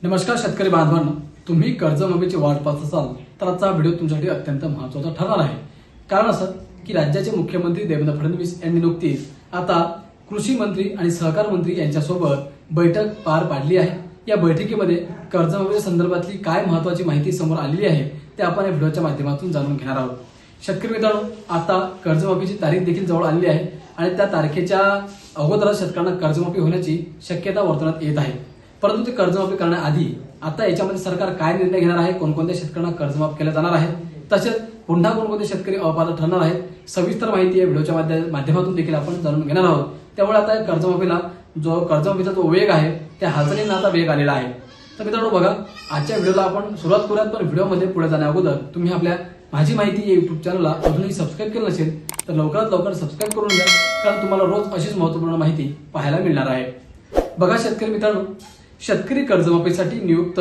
नमस्कार शेतकरी बांधवांनो, तुम्ही कर्जमाफीची वाट पाहत असाल तर आजचा व्हिडिओ तुमच्यासाठी अत्यंत महत्त्वाचा ठरणार आहे। कारण असं की राज्याचे मुख्यमंत्री देवेंद्र फडणवीस यांनी नुकतीच आता कृषी मंत्री आणि सहकार मंत्री यांच्यासोबत बैठक पार पाडली आहे। या बैठकीमध्ये कर्जमाफीच्या संदर्भातली काय महत्त्वाची माहिती समोर आलेली आहे ते आपण या व्हिडिओच्या माध्यमातून जाणून घेणार आहोत। शेतकरी मित्रांनो, आता कर्जमाफीची तारीख देखील जवळ आलेली आहे आणि त्या तारखेच्या अगोदरच शेतकऱ्यांना कर्जमाफी होण्याची शक्यता वर्तवण्यात येत आहे। परंतु ते कर्जमाफी करण्याआधी आता याच्यामध्ये सरकार काय निर्णय घेणार आहे, कोणकोणत्या शेतकऱ्यांना कर्जमाफ केले जाणार आहे, तसेच पुन्हा कोणकोणते शेतकरी अपात्र ठरणार आहेत, सविस्तर माहिती या व्हिडिओच्या माध्यमातून देखील आपण जाणून घेणार आहोत। त्यामुळे आता कर्जमाफीला कर्जमाफीचा जो वेग आहे त्या हालचालींना आता वेग आलेला आहे। तर मित्रांनो बघा, आजच्या व्हिडिओला आपण सुरुवात करूयात, पण व्हिडिओमध्ये पुढे जाण्या अगोदर तुम्ही आपल्या माझी माहिती या युट्यूब चॅनलला अजूनही सबस्क्राईब केलं नसेल तर लवकरात लवकर सबस्क्राईब करून घ्या, कारण तुम्हाला रोज अशीच महत्त्वपूर्ण माहिती पाहायला मिळणार आहे। बघा शेतकरी मित्रांनो, शेतकरी कर्जमाफीसाठी नियुक्त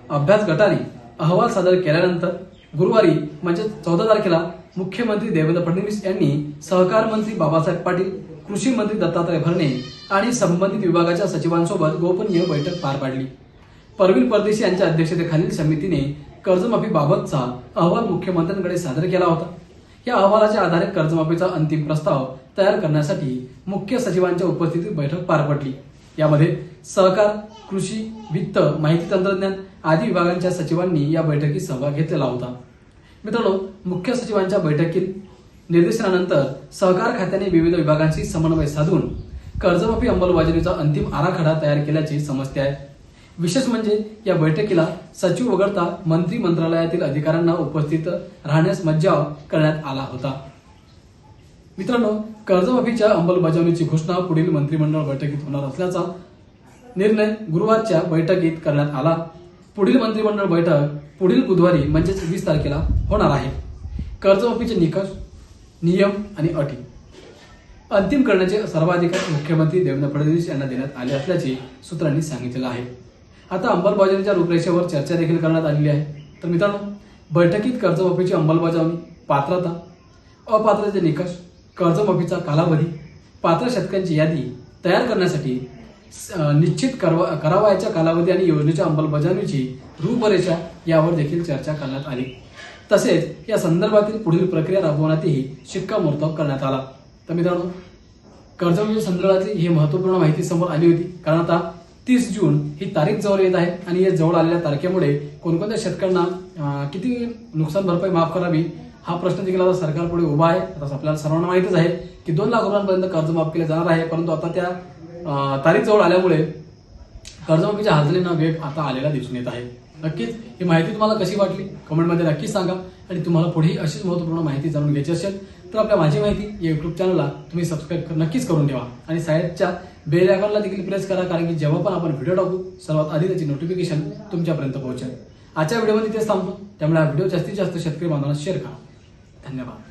अभ्यास गटाने अहवाल सादर केल्यानंतर गुरुवारी म्हणजे 14 तारखेला मुख्यमंत्री देवेंद्र फडणवीस यांनी सहकार मंत्री बाबासाहेब पाटील, कृषी मंत्री दत्तात्रय भरणे आणि संबंधित विभागाच्या सचिवांसोबत गोपनीय बैठक पार पाडली। परवीन परदेशी यांच्या अध्यक्षतेखालील समितीने कर्जमाफीबाबतचा अहवाल मुख्यमंत्र्यांकडे सादर केला होता। या अहवालाच्या आधारे कर्जमाफीचा अंतिम प्रस्ताव तयार करण्यासाठी मुख्य सचिवांच्या उपस्थितीत बैठक पार पडली। यामध्ये सहकार, कृषी, वित्त, माहिती तंत्रज्ञान आदी विभागांच्या सचिवांनी या बैठकीत सहभाग घेतलेला होता। मित्रांनो, मुख्य सचिवांच्या बैठकीत निर्देशनानंतर सहकार खात्याने विविध विभागांशी समन्वय साधून कर्जमाफी अंमलबजावणीचा अंतिम आराखडा तयार केल्याचे समजते आहे। विशेष म्हणजे या बैठकीला सचिव वगळता मंत्री मंत्रालयातील अधिकाऱ्यांना उपस्थित राहण्यास मज्जाव करण्यात आला होता। मित्रांनो, कर्जमाफीच्या अंमलबजावणीची घोषणा पुढील मंत्रिमंडळ बैठकीत होणार असल्याचा निर्णय गुरुवारच्या बैठकीत करण्यात आला। पुढील मंत्रिमंडळ बैठक पुढील बुधवारी म्हणजेच 20 तारखेला होणार आहे। कर्जमाफीचे निकष, नियम आणि अटी अंतिम करण्याचे सर्वाधिकार मुख्यमंत्री देवेंद्र फडणवीस यांना देण्यात आले असल्याचे सूत्रांनी सांगितलेलं आहे। आता अंमलबजावणीच्या रूपरेषेवर चर्चा देखील करण्यात आलेली आहे। तर मित्रांनो, बैठकीत कर्जमाफीची अंमलबजावणी, पात्रता, अपात्रतेचे निकष, कर्जमाफीचा कालावधी, पात्र शेतकऱ्यांची यादी तयार करण्यासाठी निश्चित करावयाच्या कालावधी आणि योजनेच्या अंमलबजावणीची रूपरेषा यावर देखील चर्चा करण्यात आली। तसेच या संदर्भातील पुढील प्रक्रिया राबवण्यातही शिक्कामोर्तब करण्यात आला। तर मित्रांनो, कर्जमाफी संदर्भातली ही महत्त्वपूर्ण माहिती समोर आली होती, कारण आता 30 जून ही तारीख जवळ येत आहे आणि या जवळ आलेल्या तारखेमुळे कोणकोणत्या शेतकऱ्यांना किती नुकसान भरपाई माफ करावी हा प्रश्न देखील आता सरकारपुढे उभा आहे। आता आपल्याला सर्वांना माहितीच आहे की 2 लाख रुपयांपर्यंत कर्ज माफ केले जाणार आहे, परंतु आता त्या तारीख जवळ आल्यामुळे कर्जमाफीच्या हालचालींना वेग आता आलेला दिसून येत आहे। नक्कीच ही माहिती तुम्हाला कशी वाटली कमेंटमध्ये नक्कीच सांगा, आणि तुम्हाला पुढेही अशीच महत्त्वपूर्ण माहिती जाणून घ्यायची असेल तर आपल्या माझी माहिती या युट्यूब चॅनलला तुम्ही सबस्क्राईब नक्कीच करून ठेवा आणि साईडच्या बेल आयकॉनला देखील प्रेस करा, कारण की जेव्हा पण आपण व्हिडिओ टाकू सर्वात आधी त्याची नोटिफिकेशन तुमच्यापर्यंत पोहोचेल। आजच्या व्हिडिओमध्ये तेच थांबतो, त्यामुळे हा व्हिडिओ जास्तीत जास्त शेतकरी बांधवांना शेअर करा। धन्यवाद।